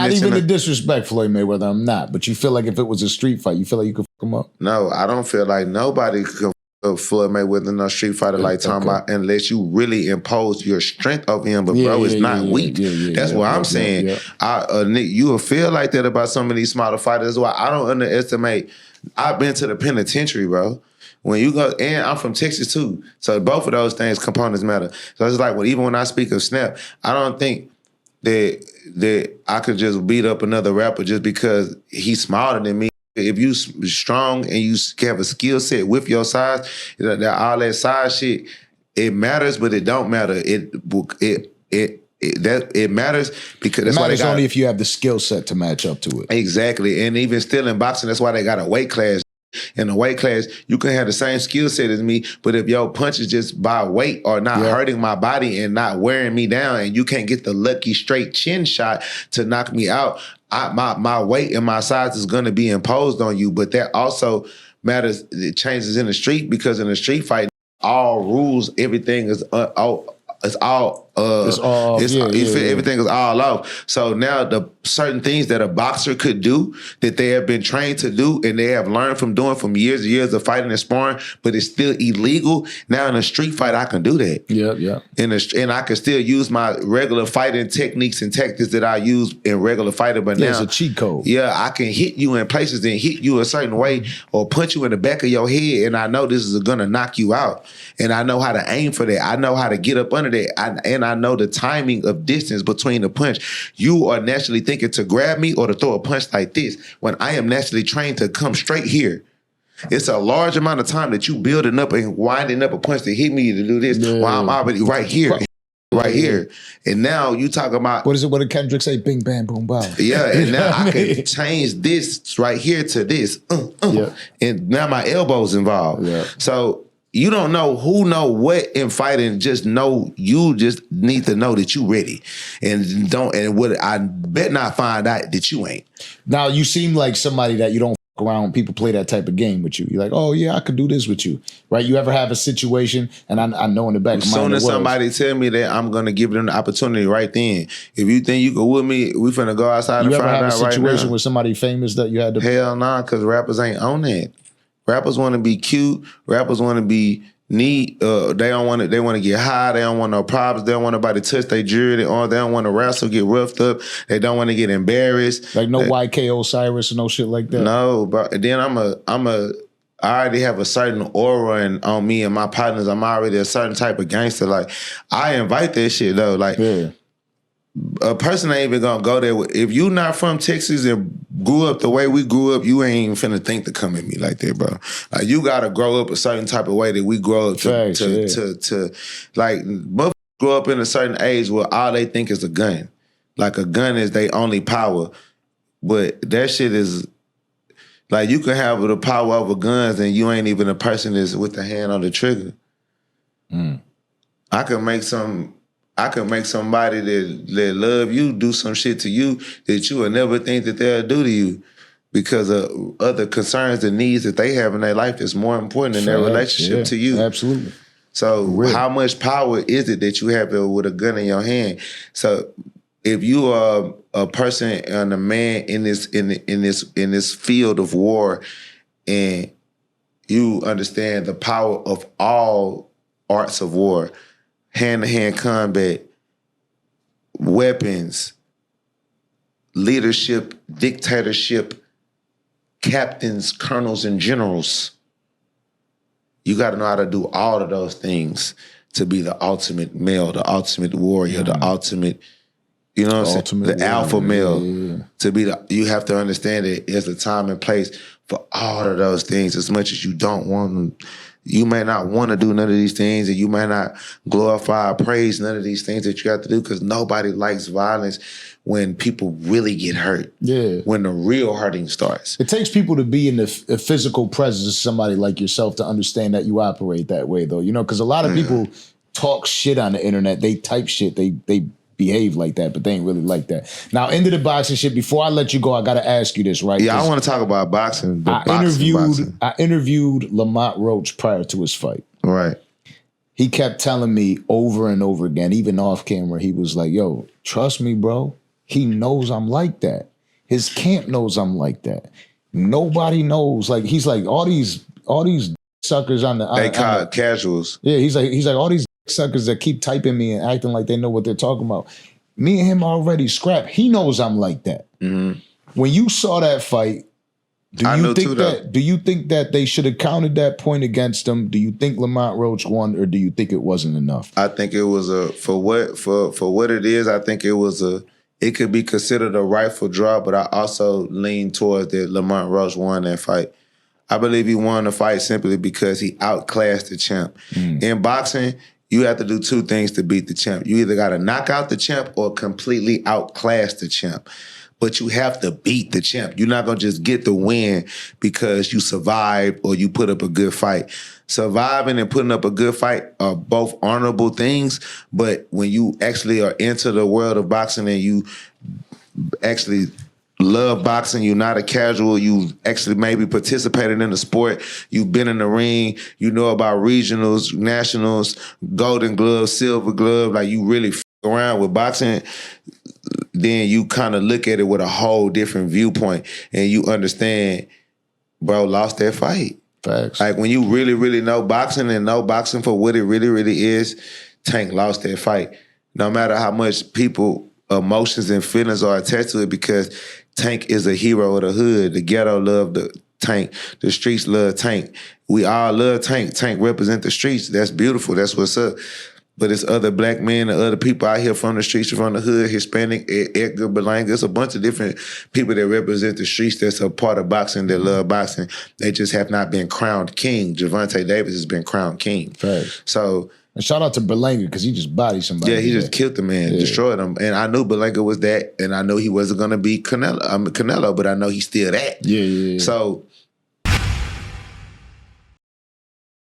not even the disrespect Floyd Mayweather. I'm not, but you feel like if it was a street fight, you feel like you could fuck him up. No, I don't feel like nobody could Floyd Mayweather, no street fighter like talking about unless you really impose your strength of him. But bro, it's not weak. That's what I'm saying. Nick, you will feel like that about some of these smaller fighters. That's why I don't underestimate. I've been to the penitentiary, bro. When you go, and I'm from Texas too, so both of those things components matter. So it's like even when I speak of Snap, I don't think that I could just beat up another rapper just because he's smarter than me. If you strong and you have a skill set with your size, all that size shit, it matters, but it don't matter. It matters because that's why they got only if you have the skill set to match up to it. Exactly, and even still in boxing, that's why they got a weight class. In a weight class, you can have the same skill set as me, but if your punches just by weight are not hurting my body and not wearing me down, and you can't get the lucky straight chin shot to knock me out, my weight and my size is going to be imposed on you. But that also matters. It changes in the street because in the street fight, all rules, everything is everything is all off. So now the certain things that a boxer could do that they have been trained to do and they have learned from doing from years and years of fighting and sparring, but it's still illegal. Now in a street fight, I can do that. And I can still use my regular fighting techniques and tactics that I use in regular fighting. But now it's a cheat code. I can hit you in places and hit you a certain way or punch you in the back of your head, and I know this is gonna knock you out. And I know how to aim for that. I know how to get up under that. And I know the timing of distance between the punch. You are naturally thinking to grab me or to throw a punch like this when I am naturally trained to come straight here. It's a large amount of time that you building up and winding up a punch to hit me to do this while I'm already right here. Right here. And now you talk about... What did Kendrick say? Bing, bang, boom, bow. Yeah, and now I can change this right here to this. And now my elbow's involved. So... You don't know who know what in fighting. Just know you just need to know that you ready, and I bet not find out that you ain't. Now you seem like somebody that you don't fuck around. People play that type of game with you. You're like, oh yeah, I could do this with you, right? You ever have a situation, and I know in the back of my mind, as soon as somebody tell me that, I'm gonna give them the opportunity right then. If you think you can with me, we finna go outside and find out right now. You ever have a situation with somebody famous that you had to? Hell nah, because rappers ain't on that. Rappers want to be cute. Rappers want to be neat. They want to get high. They don't want no problems. They don't want nobody to touch their jewelry. They don't want to wrestle, get roughed up. They don't want to get embarrassed. Like no YK Osiris or no shit like that. No, but then I already have a certain aura on me and my partners. I'm already a certain type of gangster. Like I invite that shit though. Like. Yeah. A person ain't even gonna go there. If you not from Texas and grew up the way we grew up, you ain't even finna think to come at me like that, bro. Like you gotta grow up a certain type of way that we grow up to like motherfuckers grow up in a certain age where all they think is a gun. Like a gun is their only power. But that shit is like you can have the power over guns and you ain't even a person that's with the hand on the trigger. I can make somebody that love you do some shit to you that you would never think that they'll do to you because of other concerns and needs that they have in their life that's more important than their relationship to you. Absolutely. So how much power is it that you have with a gun in your hand? So if you are a person and a man in this field of war and you understand the power of all arts of war, hand-to-hand combat, weapons, leadership, dictatorship, captains, colonels, and generals. You got to know how to do all of those things to be the ultimate male, the ultimate warrior, the ultimate, you know what I'm saying? The alpha male. You have to understand that there's a time and place for all of those things as much as you don't want them. You may not want to do none of these things and you may not glorify or praise none of these things that you have to do because nobody likes violence when people really get hurt. Yeah. When the real hurting starts. It takes people to be in the physical presence of somebody like yourself to understand that you operate that way though. You know, because a lot of people talk shit on the internet. They type shit. They behave like that, but they ain't really like that. Now, into the boxing shit, before I let you go, I got to ask you this, right? Yeah, I want to talk about boxing. I interviewed Lamont Roach prior to his fight. Right. He kept telling me over and over again, even off camera, he was like, yo, trust me, bro. He knows I'm like that. His camp knows I'm like that. Nobody knows. Like he's like all these suckers on the they call it casuals. Yeah, he's like all these suckers that keep typing me and acting like they know what they're talking about. Me and him already scrapped. He knows I'm like that. Mm-hmm. When you saw that fight, do you think that they should have counted that point against him? Do you think Lamont Roach won, or do you think it wasn't enough? I think it was for what it is. I think it could be considered a rightful draw, but I also lean towards that Lamont Roach won that fight. I believe he won the fight simply because he outclassed the champ. In boxing, you have to do two things to beat the champ. You either got to knock out the champ or completely outclass the champ. But you have to beat the champ. You're not going to just get the win because you survived or you put up a good fight. Surviving and putting up a good fight are both honorable things, but when you actually are into the world of boxing and you actually love boxing, you're not a casual, you actually maybe participated in the sport, you've been in the ring, you know about regionals, nationals, golden glove, silver glove, like you really around with boxing, then you kind of look at it with a whole different viewpoint and you understand, bro, lost that fight. Facts. Like when you really, really know boxing and know boxing for what it really, really is, Tank lost that fight. No matter how much people, emotions and feelings are attached to it, because Tank is a hero of the hood. The ghetto love the Tank. The streets love Tank. We all love Tank. Tank represent the streets. That's beautiful. That's what's up. But it's other black men and other people out here from the streets, from the hood, Hispanic, Edgar Berlanga. It's a bunch of different people that represent the streets that's a part of boxing, that love boxing. They just have not been crowned king. Gervonta Davis has been crowned king. Right. So, and shout out to Berlanga because he just bodied somebody. Yeah, he just killed the man, destroyed him. And I knew Berlanga was that, and I knew he wasn't going to be Canelo, but I know he's still that. Yeah. So